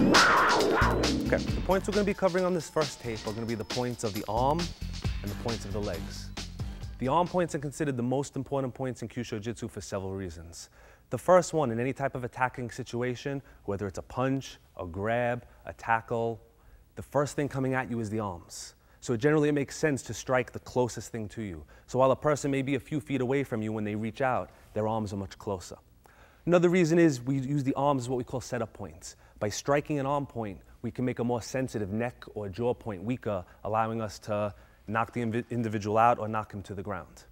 Okay, the points we're going to be covering on this first tape are going to be the points of the arm and the points of the legs. The arm points are considered the most important points in Kyushu Jitsu for several reasons. The first one, in any type of attacking situation, whether it's a punch, a grab, a tackle, the first thing coming at you is the arms. So generally it makes sense to strike the closest thing to you. So while a person may be a few feet away from you, when they reach out, their arms are much closer. Another reason is we use the arms as what we call setup points. By striking an arm point, we can make a more sensitive neck or jaw point weaker, allowing us to knock the individual out or knock him to the ground.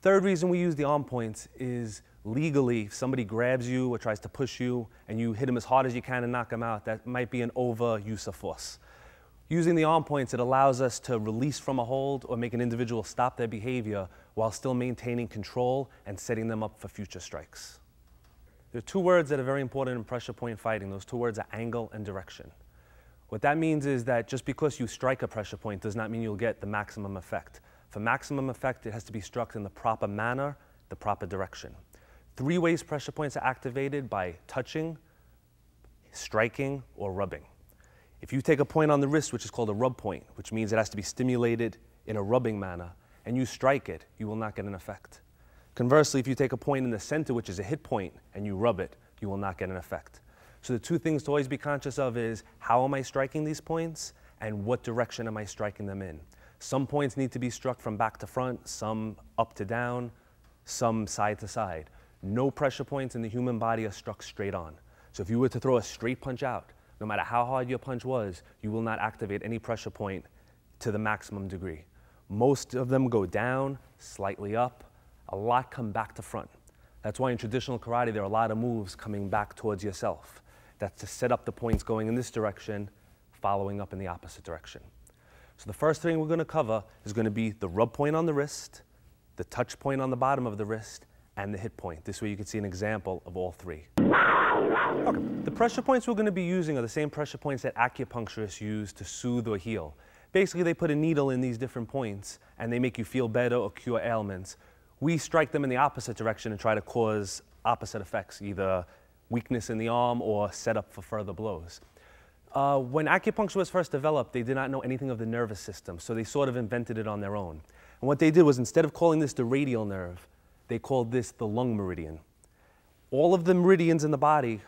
Third reason we use the arm points is legally, if somebody grabs you or tries to push you and you hit him as hard as you can and knock him out, that might be an overuse of force. Using the arm points, it allows us to release from a hold or make an individual stop their behavior while still maintaining control and setting them up for future strikes. There are two words that are very important in pressure point fighting. Those two words are angle and direction. What that means is that just because you strike a pressure point does not mean you'll get the maximum effect. For maximum effect, it has to be struck in the proper manner, the proper direction. 3 ways pressure points are activated: by touching, striking, or rubbing. If you take a point on the wrist, which is called a rub point, which means it has to be stimulated in a rubbing manner, and you strike it, you will not get an effect. Conversely, if you take a point in the center, which is a hit point, and you rub it, you will not get an effect. So the two things to always be conscious of is, how am I striking these points, and what direction am I striking them in? Some points need to be struck from back to front, some up to down, some side to side. No pressure points in the human body are struck straight on. So if you were to throw a straight punch out, no matter how hard your punch was, you will not activate any pressure point to the maximum degree. Most of them go down, slightly up, a lot come back to front. That's why in traditional karate there are a lot of moves coming back towards yourself. That's to set up the points going in this direction, following up in the opposite direction. So the first thing we're going to cover is going to be the rub point on the wrist, the touch point on the bottom of the wrist, and the hit point. This way you can see an example of all 3. Okay. The pressure points we're going to be using are the same pressure points that acupuncturists use to soothe or heal. Basically, they put a needle in these different points and they make you feel better or cure ailments. We strike them in the opposite direction and try to cause opposite effects, either weakness in the arm or set up for further blows. When acupuncture was first developed, they did not know anything of the nervous system, so they sort of invented it on their own. And what they did was, instead of calling this the radial nerve, they called this the lung meridian. All of the meridians in the body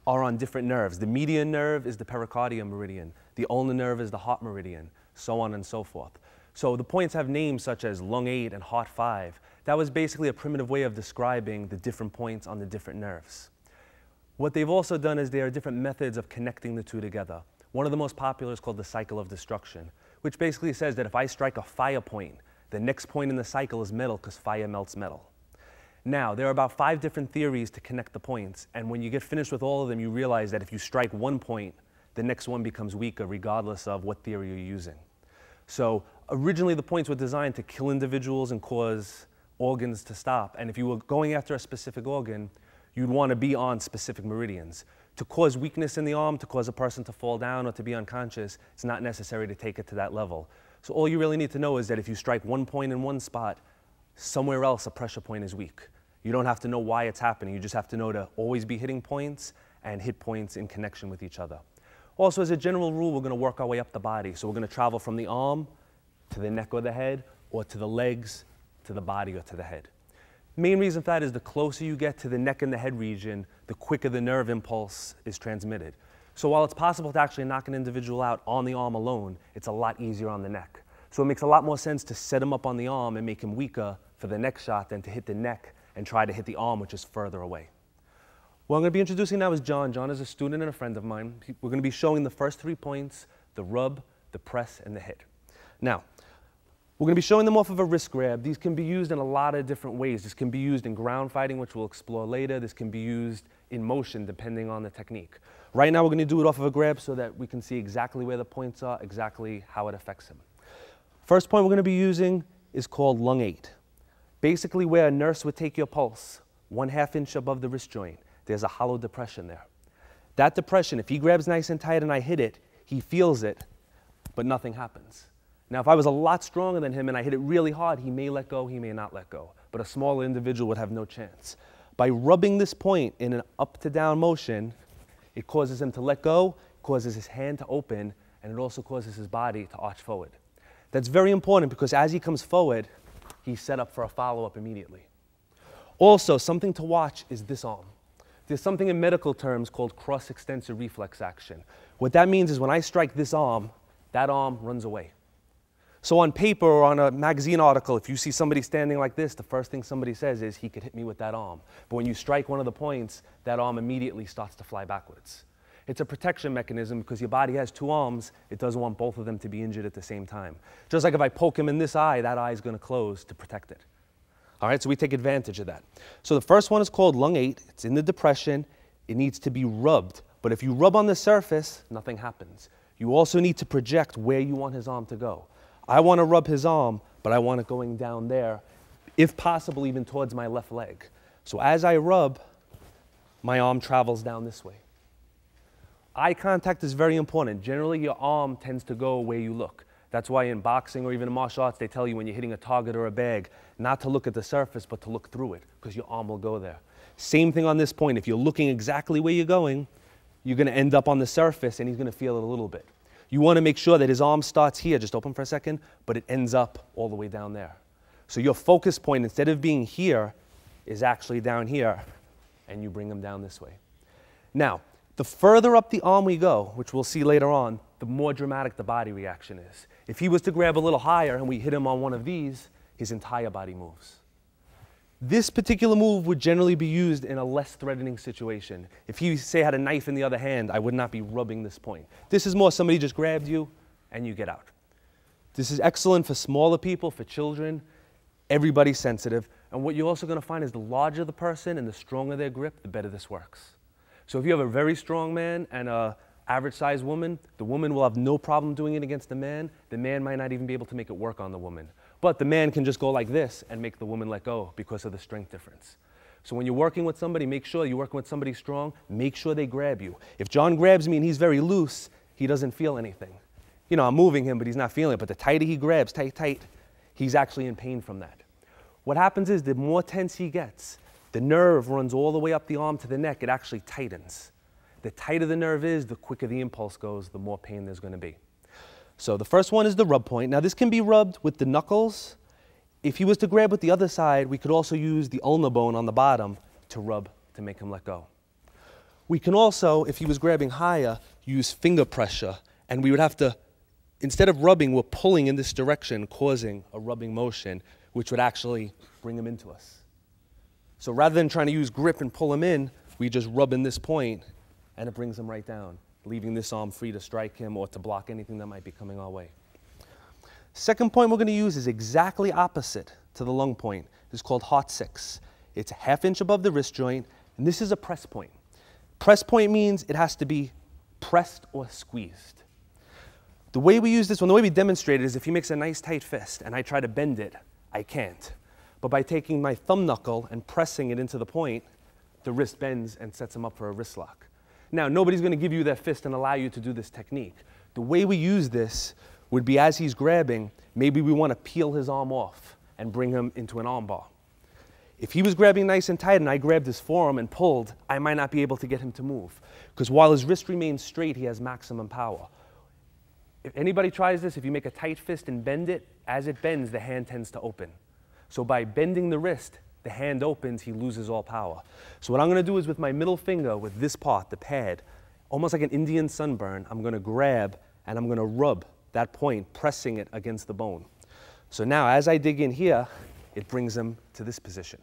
are on different nerves. The median nerve is the pericardium meridian. The ulnar nerve is the heart meridian, so on and so forth. So the points have names such as lung 8 and heart 5. That was basically a primitive way of describing the different points on the different nerves. What they've also done is there are different methods of connecting the two together. One of the most popular is called the cycle of destruction, which basically says that if I strike a fire point, the next point in the cycle is metal because fire melts metal. Now, there are about 5 different theories to connect the points, and when you get finished with all of them, you realize that if you strike one point, the next one becomes weaker regardless of what theory you're using. So originally the points were designed to kill individuals and cause organs to stop, and if you were going after a specific organ, you'd want to be on specific meridians. To cause weakness in the arm, to cause a person to fall down or to be unconscious, it's not necessary to take it to that level. So all you really need to know is that if you strike one point in one spot, somewhere else a pressure point is weak. You don't have to know why it's happening. You just have to know to always be hitting points and hit points in connection with each other. Also, as a general rule, we're going to work our way up the body. So we're going to travel from the arm to the neck or the head, or to the legs, to the body, or to the head. Main reason for that is the closer you get to the neck and the head region, the quicker the nerve impulse is transmitted. So while it's possible to actually knock an individual out on the arm alone, it's a lot easier on the neck. So it makes a lot more sense to set him up on the arm and make him weaker for the next shot than to hit the neck and try to hit the arm, which is further away. What I'm going to be introducing now is John. John is a student and a friend of mine. We're going to be showing the first 3 points: the rub, the press, and the hit. Now, we're going to be showing them off of a wrist grab. These can be used in a lot of different ways. This can be used in ground fighting, which we'll explore later. This can be used in motion, depending on the technique. Right now, we're going to do it off of a grab so that we can see exactly where the points are, exactly how it affects him. First point we're going to be using is called lung 8. Basically, where a nurse would take your pulse, 1/2 inch above the wrist joint, there's a hollow depression there. That depression, if he grabs nice and tight and I hit it, he feels it, but nothing happens. Now, if I was a lot stronger than him and I hit it really hard, he may let go, he may not let go. But a smaller individual would have no chance. By rubbing this point in an up to down motion, it causes him to let go. causes his hand to open, and it also causes his body to arch forward. That's very important because as he comes forward, he's set up for a follow-up immediately. Also, something to watch is this arm. There's something in medical terms called cross-extensor reflex action. What that means is when I strike this arm, that arm runs away. So on paper or on a magazine article, if you see somebody standing like this, the first thing somebody says is, he could hit me with that arm. But when you strike one of the points, that arm immediately starts to fly backwards. It's a protection mechanism because your body has two arms. It doesn't want both of them to be injured at the same time. Just like if I poke him in this eye, that eye is going to close to protect it. All right, so we take advantage of that. So the first one is called lung 8. It's in the depression. It needs to be rubbed. But if you rub on the surface, nothing happens. You also need to project where you want his arm to go. I want to rub his arm, but I want it going down there, if possible even towards my left leg. So as I rub, my arm travels down this way. Eye contact is very important. Generally, your arm tends to go where you look. That's why in boxing or even in martial arts, they tell you when you're hitting a target or a bag, not to look at the surface, but to look through it, because your arm will go there. Same thing on this point. If you're looking exactly where you're going, you're going to end up on the surface, and he's going to feel it a little bit. You want to make sure that his arm starts here, just open for a second, but it ends up all the way down there. So your focus point, instead of being here, is actually down here, and you bring him down this way. Now, the further up the arm we go, which we'll see later on, the more dramatic the body reaction is. If he was to grab a little higher and we hit him on one of these, his entire body moves. This particular move would generally be used in a less threatening situation. If he, say, had a knife in the other hand, I would not be rubbing this point. This is more somebody just grabbed you and you get out. This is excellent for smaller people, for children. Everybody's sensitive. And what you're also going to find is the larger the person and the stronger their grip, the better this works. So if you have a very strong man and an average-sized woman, the woman will have no problem doing it against the man. The man might not even be able to make it work on the woman. But the man can just go like this and make the woman let go because of the strength difference. So when you're working with somebody, make sure you're working with somebody strong. Make sure they grab you. If John grabs me and he's very loose, he doesn't feel anything. You know, I'm moving him, but he's not feeling it. But the tighter he grabs, tight, he's actually in pain from that. What happens is the more tense he gets, the nerve runs all the way up the arm to the neck. It actually tightens. The tighter the nerve is, the quicker the impulse goes, the more pain there's going to be. So the first one is the rub point. Now this can be rubbed with the knuckles. If he was to grab with the other side, we could also use the ulnar bone on the bottom to rub to make him let go. We can also, if he was grabbing higher, use finger pressure. And we would have to, instead of rubbing, we're pulling in this direction, causing a rubbing motion, which would actually bring him into us. So rather than trying to use grip and pull him in, we just rub in this point, and it brings him right down, leaving this arm free to strike him or to block anything that might be coming our way. Second point we're going to use is exactly opposite to the lung point. It's called heart 6. It's a ½ inch above the wrist joint, and this is a press point. Press point means it has to be pressed or squeezed. The way we use this one, the way we demonstrate it is if he makes a nice tight fist and I try to bend it, I can't. But by taking my thumb knuckle and pressing it into the point, the wrist bends and sets him up for a wrist lock. Now, nobody's going to give you their fist and allow you to do this technique. The way we use this would be as he's grabbing, maybe we want to peel his arm off and bring him into an arm bar. If he was grabbing nice and tight and I grabbed his forearm and pulled, I might not be able to get him to move. Because while his wrist remains straight, he has maximum power. If anybody tries this, if you make a tight fist and bend it, as it bends, the hand tends to open. So by bending the wrist, the hand opens, he loses all power. So what I'm going to do is with my middle finger, with this part, the pad, almost like an Indian sunburn, I'm going to grab and I'm going to rub that point, pressing it against the bone. So now as I dig in here, it brings him to this position,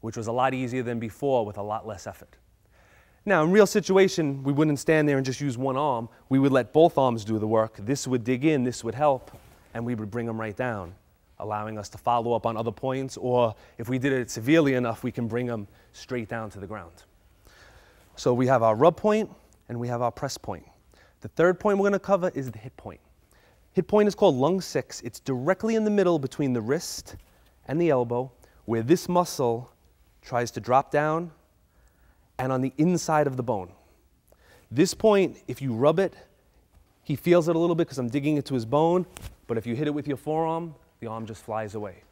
which was a lot easier than before with a lot less effort. Now in real situation, we wouldn't stand there and just use one arm. We would let both arms do the work. This would dig in, this would help, and we would bring him right down, allowing us to follow up on other points, or if we did it severely enough, we can bring them straight down to the ground. So we have our rub point and we have our press point. The third point we're going to cover is the hit point. Hit point is called lung 6. It's directly in the middle between the wrist and the elbow, where this muscle tries to drop down and on the inside of the bone. This point, if you rub it, he feels it a little bit because I'm digging into his bone, but if you hit it with your forearm, the arm just flies away.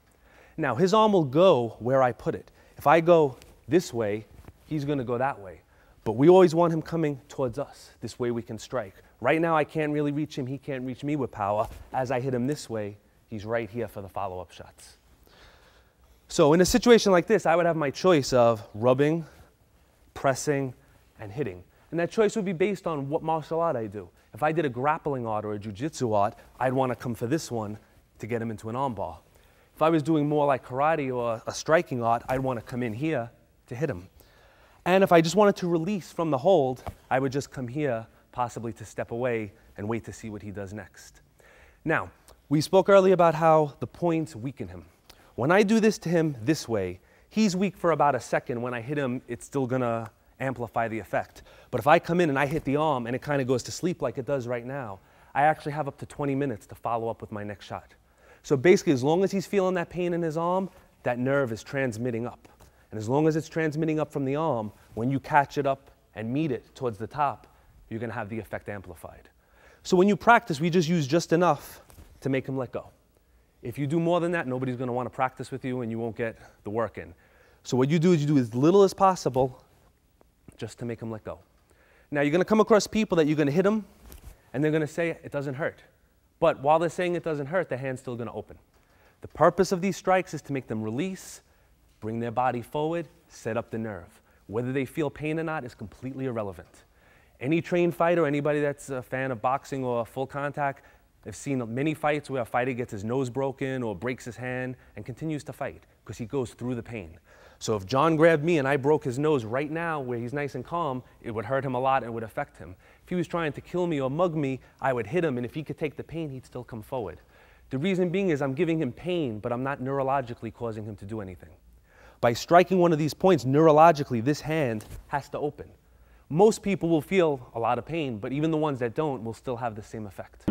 Now, his arm will go where I put it. If I go this way, he's going to go that way. But we always want him coming towards us. This way we can strike. Right now I can't really reach him. He can't reach me with power. As I hit him this way, he's right here for the follow-up shots. So in a situation like this, I would have my choice of rubbing, pressing, and hitting. And that choice would be based on what martial art I do. If I did a grappling art or a jiu-jitsu art, I'd want to come for this one to get him into an armbar. If I was doing more like karate or a striking art, I'd want to come in here to hit him. And if I just wanted to release from the hold, I would just come here, possibly to step away and wait to see what he does next. Now, we spoke earlier about how the points weaken him. When I do this to him this way, he's weak for about a second. When I hit him, it's still gonna amplify the effect. But if I come in and I hit the arm and it kind of goes to sleep like it does right now, I actually have up to 20 minutes to follow up with my next shot. So basically, as long as he's feeling that pain in his arm, that nerve is transmitting up. And as long as it's transmitting up from the arm, when you catch it up and meet it towards the top, you're gonna have the effect amplified. So when you practice, we just use just enough to make him let go. If you do more than that, nobody's gonna wanna practice with you and you won't get the work in. So what you do is you do as little as possible just to make him let go. Now you're gonna come across people that you're gonna hit them and they're gonna say it doesn't hurt. But while they're saying it doesn't hurt, their hand's still gonna open. The purpose of these strikes is to make them release, bring their body forward, set up the nerve. Whether they feel pain or not is completely irrelevant. Any trained fighter, anybody that's a fan of boxing or full contact, they've seen many fights where a fighter gets his nose broken or breaks his hand and continues to fight because he goes through the pain. So if John grabbed me and I broke his nose right now where he's nice and calm, it would hurt him a lot and it would affect him. If he was trying to kill me or mug me, I would hit him, and if he could take the pain, he'd still come forward. The reason being is I'm giving him pain, but I'm not neurologically causing him to do anything. By striking one of these points, neurologically, this hand has to open. Most people will feel a lot of pain, but even the ones that don't will still have the same effect.